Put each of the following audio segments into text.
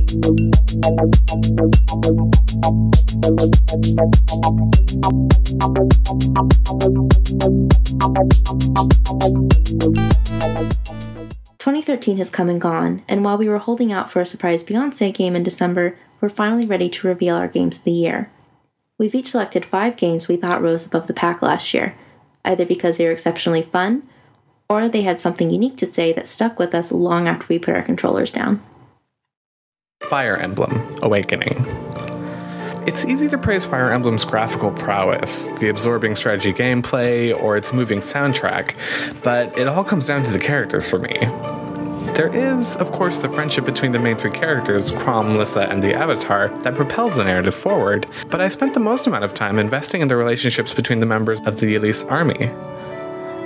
"2013 has come and gone, and while we were holding out for a surprise Beyoncé game in December, we're finally ready to reveal our games of the year. We've each selected 5 games we thought rose above the pack last year, either because they were exceptionally fun, or they had something unique to say that stuck with us long after we put our controllers down." Fire Emblem Awakening. It's easy to praise Fire Emblem's graphical prowess, the absorbing strategy gameplay, or its moving soundtrack, but it all comes down to the characters for me. There is, of course, the friendship between the main 3 characters, Chrom, Lissa, and the Avatar, that propels the narrative forward, but I spent the most amount of time investing in the relationships between the members of the Elise army.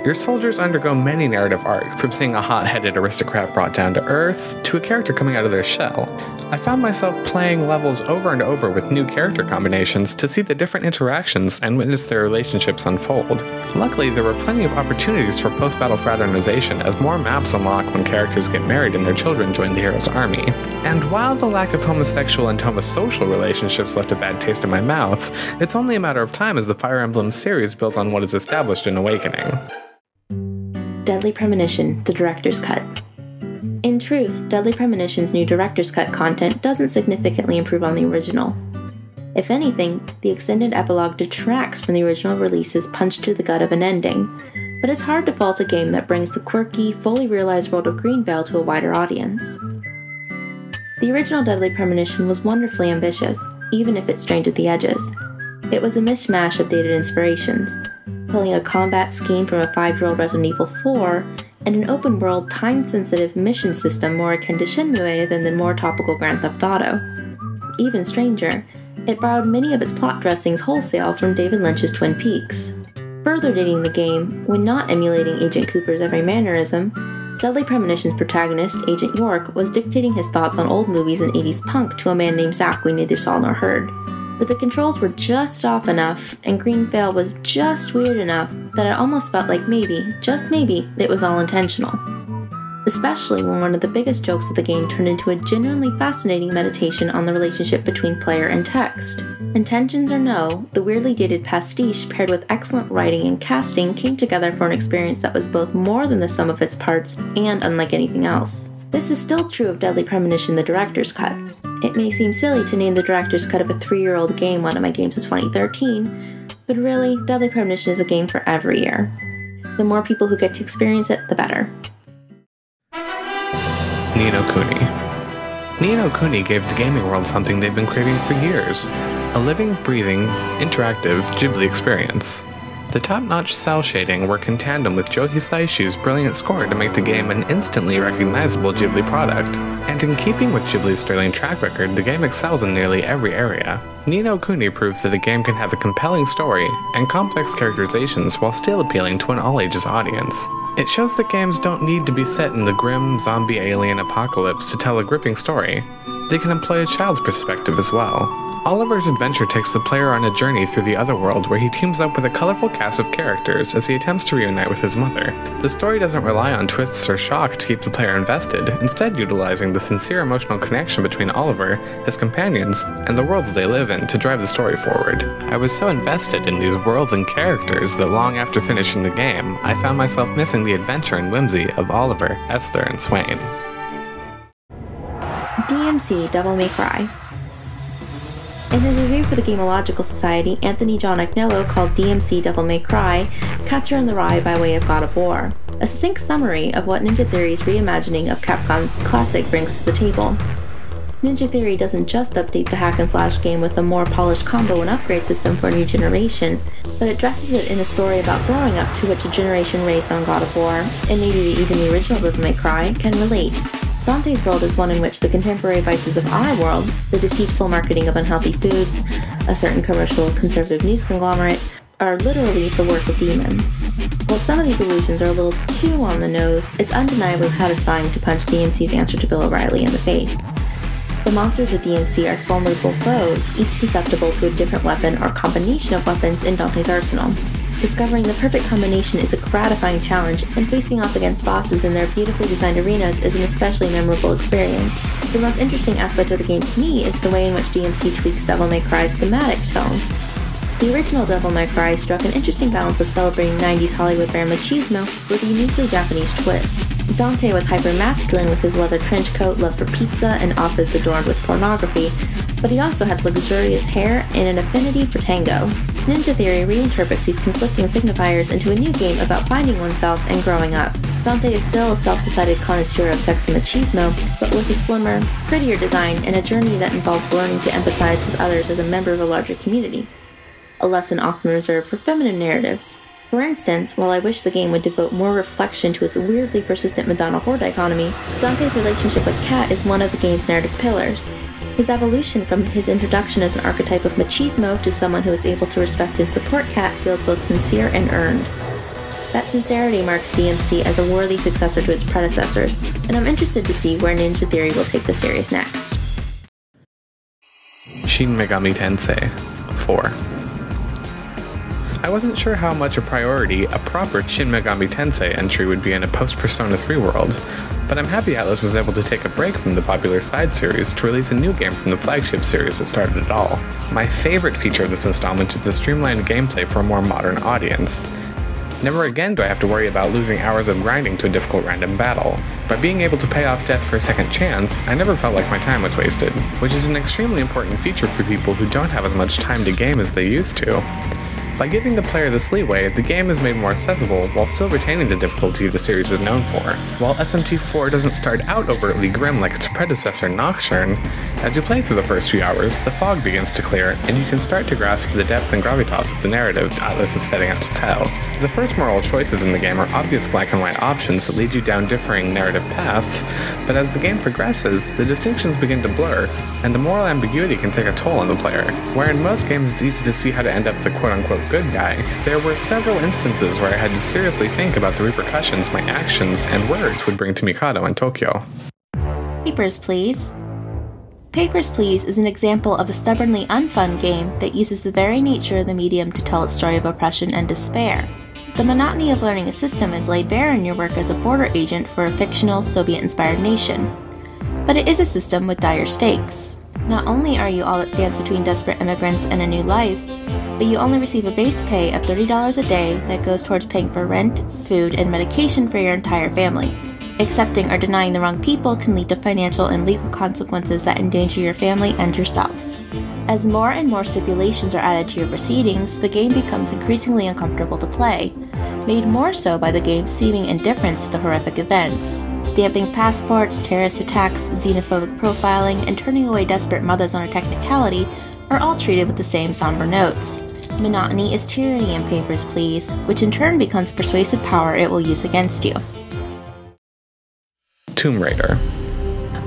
Your soldiers undergo many narrative arcs, from seeing a hot-headed aristocrat brought down to earth, to a character coming out of their shell. I found myself playing levels over and over with new character combinations to see the different interactions and witness their relationships unfold. Luckily, there were plenty of opportunities for post-battle fraternization as more maps unlock when characters get married and their children join the hero's army. And while the lack of homosexual and homosocial relationships left a bad taste in my mouth, it's only a matter of time as the Fire Emblem series builds on what is established in Awakening. Deadly Premonition, the Director's Cut. In truth, Deadly Premonition's new Director's Cut content doesn't significantly improve on the original. If anything, the extended epilogue detracts from the original release's punch-to-the-gut of an ending, but it's hard to fault a game that brings the quirky, fully realized world of Greenvale to a wider audience. The original Deadly Premonition was wonderfully ambitious, even if it strained at the edges. It was a mishmash of dated inspirations, pulling a combat scheme from a 5-year-old Resident Evil 4, and an open-world, time-sensitive mission system more akin to Shenmue than the more topical Grand Theft Auto. Even stranger, it borrowed many of its plot dressings wholesale from David Lynch's Twin Peaks. Further dating the game, when not emulating Agent Cooper's every mannerism, Deadly Premonition's protagonist, Agent York, was dictating his thoughts on old movies and 80s punk to a man named Zack we neither saw nor heard. But the controls were just off enough, and Greenvale was just weird enough that it almost felt like maybe, just maybe, it was all intentional. Especially when one of the biggest jokes of the game turned into a genuinely fascinating meditation on the relationship between player and text. Intentions or no, the weirdly dated pastiche paired with excellent writing and casting came together for an experience that was both more than the sum of its parts and unlike anything else. This is still true of Deadly Premonition, the Director's Cut. It may seem silly to name the Director's Cut of a 3-year-old game one of my games of 2013, but really, Deadly Premonition is a game for every year. The more people who get to experience it, the better. Ni no Kuni. Ni no Kuni gave the gaming world something they've been craving for years: a living, breathing, interactive Ghibli experience. The top-notch cell shading worked in tandem with Joe Hisaishi's brilliant score to make the game an instantly recognizable Ghibli product. And in keeping with Ghibli's sterling track record, the game excels in nearly every area. Ni no Kuni proves that a game can have a compelling story and complex characterizations while still appealing to an all-ages audience. It shows that games don't need to be set in the grim, zombie alien apocalypse to tell a gripping story. They can employ a child's perspective as well. Oliver's adventure takes the player on a journey through the otherworld where he teams up with a colorful cast of characters as he attempts to reunite with his mother. The story doesn't rely on twists or shock to keep the player invested, instead utilizing the sincere emotional connection between Oliver, his companions, and the worlds they live in to drive the story forward. I was so invested in these worlds and characters that long after finishing the game, I found myself missing the adventure and whimsy of Oliver, Esther, and Swain. DMC Devil May Cry. In his review for the Gameological Society, Anthony John Agnello called DMC Devil May Cry Catcher in the Rye by way of God of War, a succinct summary of what Ninja Theory's reimagining of Capcom Classic brings to the table. Ninja Theory doesn't just update the hack-and-slash game with a more polished combo and upgrade system for a new generation, but it dresses it in a story about growing up to which a generation raised on God of War, and maybe even the original Devil May Cry, can relate. Dante's world is one in which the contemporary vices of our world, the deceitful marketing of unhealthy foods, a certain commercial conservative news conglomerate, are literally the work of demons. While some of these illusions are a little too on the nose, it's undeniably satisfying to punch DMC's answer to Bill O'Reilly in the face. The monsters of DMC are formidable foes, each susceptible to a different weapon or combination of weapons in Dante's arsenal. Discovering the perfect combination is a gratifying challenge, and facing off against bosses in their beautifully designed arenas is an especially memorable experience. The most interesting aspect of the game to me is the way in which DMC tweaks Devil May Cry's thematic tone. The original Devil May Cry struck an interesting balance of celebrating 90s Hollywood brand machismo with a uniquely Japanese twist. Dante was hyper-masculine with his leather trench coat, love for pizza, and office adorned with pornography, but he also had luxurious hair and an affinity for tango. Ninja Theory reinterprets these conflicting signifiers into a new game about finding oneself and growing up. Dante is still a self-decided connoisseur of sex and machismo, but with a slimmer, prettier design and a journey that involves learning to empathize with others as a member of a larger community. A lesson often reserved for feminine narratives. For instance, while I wish the game would devote more reflection to its weirdly persistent Madonna-whore dichotomy, Dante's relationship with Kat is one of the game's narrative pillars. His evolution from his introduction as an archetype of machismo to someone who is able to respect and support Kat feels both sincere and earned. That sincerity marks DMC as a worthy successor to its predecessors, and I'm interested to see where Ninja Theory will take the series next. Shin Megami Tensei IV. I wasn't sure how much a priority a proper Shin Megami Tensei entry would be in a post-Persona 3 world, but I'm happy Atlas was able to take a break from the popular side series to release a new game from the flagship series that started it all. My favorite feature of this installment is the streamlined gameplay for a more modern audience. Never again do I have to worry about losing hours of grinding to a difficult random battle. By being able to pay off death for a second chance, I never felt like my time was wasted, which is an extremely important feature for people who don't have as much time to game as they used to. By giving the player this leeway, the game is made more accessible while still retaining the difficulty the series is known for. While SMT4 doesn't start out overtly grim like its predecessor Nocturne, as you play through the first few hours, the fog begins to clear, and you can start to grasp the depth and gravitas of the narrative Atlas is setting out to tell. The first moral choices in the game are obvious black and white options that lead you down differing narrative paths, but as the game progresses, the distinctions begin to blur, and the moral ambiguity can take a toll on the player. Where in most games it's easy to see how to end up the quote-unquote good guy, there were several instances where I had to seriously think about the repercussions my actions and words would bring to Mikado and Tokyo. Papers, Please. Papers, Please is an example of a stubbornly unfun game that uses the very nature of the medium to tell its story of oppression and despair. The monotony of learning a system is laid bare in your work as a border agent for a fictional, Soviet-inspired nation. But it is a system with dire stakes. Not only are you all that stands between desperate immigrants and a new life, but you only receive a base pay of $30 a day that goes towards paying for rent, food, and medication for your entire family. Accepting or denying the wrong people can lead to financial and legal consequences that endanger your family and yourself. As more and more stipulations are added to your proceedings, the game becomes increasingly uncomfortable to play, made more so by the game's seeming indifference to the horrific events. Stamping passports, terrorist attacks, xenophobic profiling, and turning away desperate mothers on a technicality are all treated with the same somber notes. Monotony is tyranny in Papers, Please, which in turn becomes persuasive power it will use against you. Tomb Raider.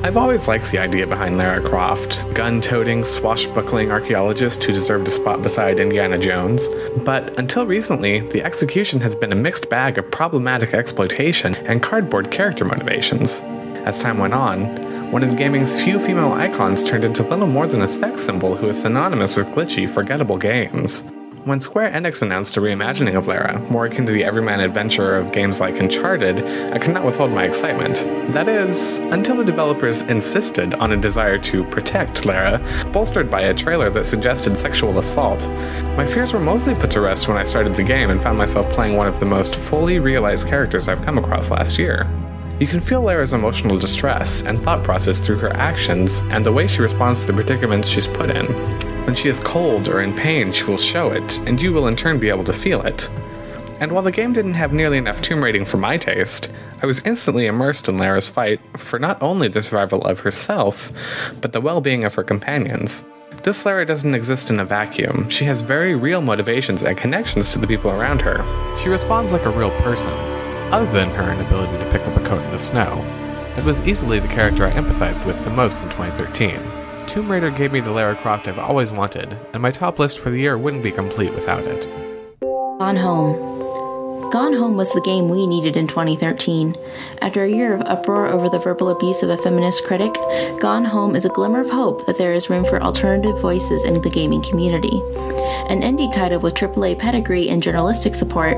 I've always liked the idea behind Lara Croft, gun-toting, swashbuckling archaeologist who deserved a spot beside Indiana Jones, but until recently, the execution has been a mixed bag of problematic exploitation and cardboard character motivations. As time went on, one of gaming's few female icons turned into little more than a sex symbol who is synonymous with glitchy, forgettable games. When Square Enix announced a reimagining of Lara, more akin to the everyman adventure of games like Uncharted, I could not withhold my excitement. That is, until the developers insisted on a desire to protect Lara, bolstered by a trailer that suggested sexual assault. My fears were mostly put to rest when I started the game and found myself playing one of the most fully realized characters I've come across last year. You can feel Lara's emotional distress and thought process through her actions and the way she responds to the predicaments she's put in. When she is cold or in pain, she will show it, and you will in turn be able to feel it. And while the game didn't have nearly enough tomb raiding for my taste, I was instantly immersed in Lara's fight for not only the survival of herself, but the well-being of her companions. This Lara doesn't exist in a vacuum. She has very real motivations and connections to the people around her. She responds like a real person, other than her inability to pick up a coat in the snow. It was easily the character I empathized with the most in 2013. Tomb Raider gave me the Lara Croft I've always wanted, and my top list for the year wouldn't be complete without it. Gone Home. Gone Home was the game we needed in 2013. After a year of uproar over the verbal abuse of a feminist critic, Gone Home is a glimmer of hope that there is room for alternative voices in the gaming community. An indie title with AAA pedigree and journalistic support,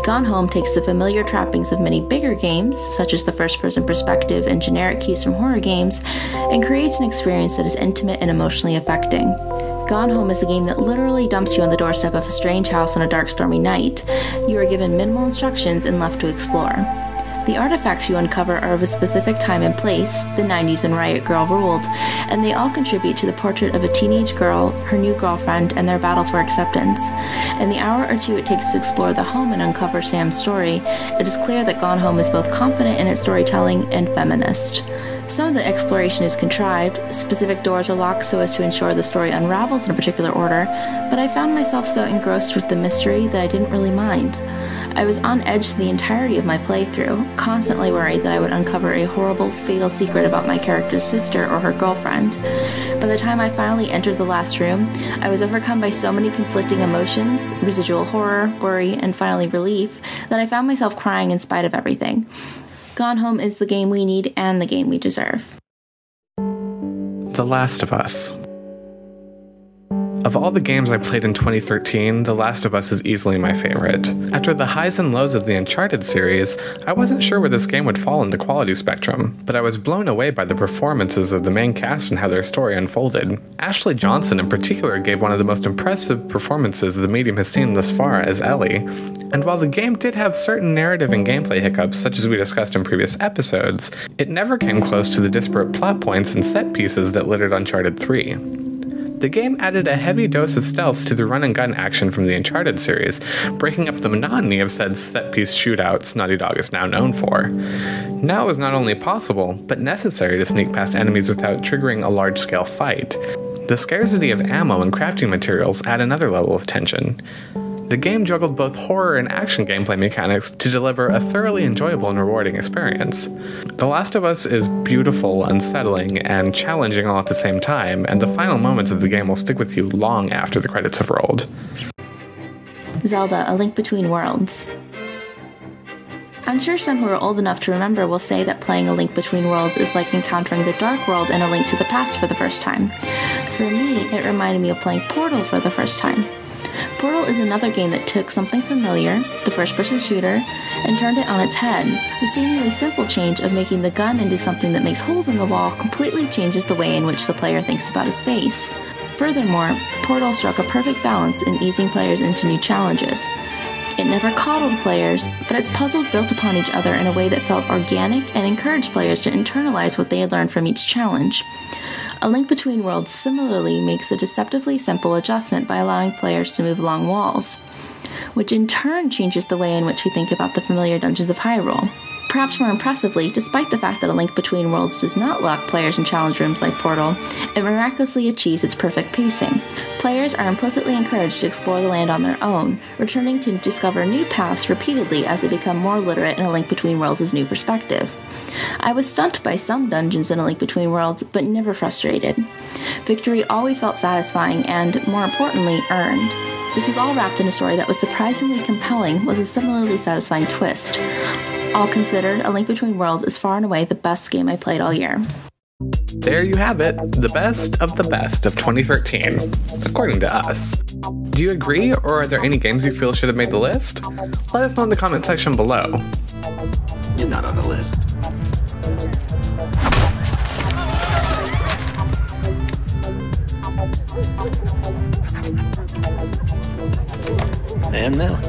Gone Home takes the familiar trappings of many bigger games, such as the first-person perspective and generic cues from horror games, and creates an experience that is intimate and emotionally affecting. Gone Home is a game that literally dumps you on the doorstep of a strange house on a dark, stormy night. You are given minimal instructions and left to explore. The artifacts you uncover are of a specific time and place, the 90s when Riot Grrrl ruled, and they all contribute to the portrait of a teenage girl, her new girlfriend, and their battle for acceptance. In the hour or two it takes to explore the home and uncover Sam's story, it is clear that Gone Home is both confident in its storytelling and feminist. Some of the exploration is contrived, specific doors are locked so as to ensure the story unravels in a particular order, but I found myself so engrossed with the mystery that I didn't really mind. I was on edge the entirety of my playthrough, constantly worried that I would uncover a horrible, fatal secret about my character's sister or her girlfriend. By the time I finally entered the last room, I was overcome by so many conflicting emotions, residual horror, worry, and finally relief, that I found myself crying in spite of everything. Gone Home is the game we need and the game we deserve. The Last of Us. Of all the games I played in 2013, The Last of Us is easily my favorite. After the highs and lows of the Uncharted series, I wasn't sure where this game would fall in the quality spectrum, but I was blown away by the performances of the main cast and how their story unfolded. Ashley Johnson in particular gave one of the most impressive performances the medium has seen thus far as Ellie, and while the game did have certain narrative and gameplay hiccups such as we discussed in previous episodes, it never came close to the disparate plot points and set pieces that littered Uncharted 3. The game added a heavy dose of stealth to the run-and-gun action from the Uncharted series, breaking up the monotony of said set-piece shootouts Naughty Dog is now known for. Now it was not only possible, but necessary to sneak past enemies without triggering a large-scale fight. The scarcity of ammo and crafting materials add another level of tension. The game juggled both horror and action gameplay mechanics to deliver a thoroughly enjoyable and rewarding experience. The Last of Us is beautiful, unsettling, and challenging all at the same time, and the final moments of the game will stick with you long after the credits have rolled. Zelda: A Link Between Worlds. I'm sure some who are old enough to remember will say that playing A Link Between Worlds is like encountering the Dark World in A Link to the Past for the first time. For me, it reminded me of playing Portal for the first time. Portal is another game that took something familiar, the first-person shooter, and turned it on its head. The seemingly simple change of making the gun into something that makes holes in the wall completely changes the way in which the player thinks about a space. Furthermore, Portal struck a perfect balance in easing players into new challenges. It never coddled players, but its puzzles built upon each other in a way that felt organic and encouraged players to internalize what they had learned from each challenge. A Link Between Worlds similarly makes a deceptively simple adjustment by allowing players to move along walls, which in turn changes the way in which we think about the familiar dungeons of Hyrule. Perhaps more impressively, despite the fact that A Link Between Worlds does not lock players in challenge rooms like Portal, it miraculously achieves its perfect pacing. Players are implicitly encouraged to explore the land on their own, returning to discover new paths repeatedly as they become more literate in A Link Between Worlds' new perspective. I was stumped by some dungeons in A Link Between Worlds, but never frustrated. Victory always felt satisfying and, more importantly, earned. This is all wrapped in a story that was surprisingly compelling with a similarly satisfying twist. All considered, A Link Between Worlds is far and away the best game I played all year. There you have it, the best of 2013, according to us. Do you agree, or are there any games you feel should have made the list? Let us know in the comment section below. You're not on the list. I am now.